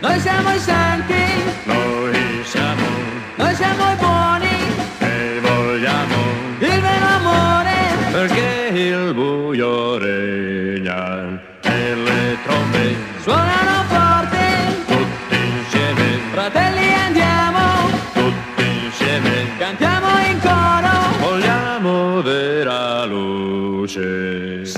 Noi siamo i santi, Noi siamo noi siamo i buoni, e vogliamo, il vero amore. perché il buio regna e le trombe Suonano forte, tutti insieme, fratelli andiamo, tutti insieme, cantiamo in coro. vogliamo vera luce. Sì.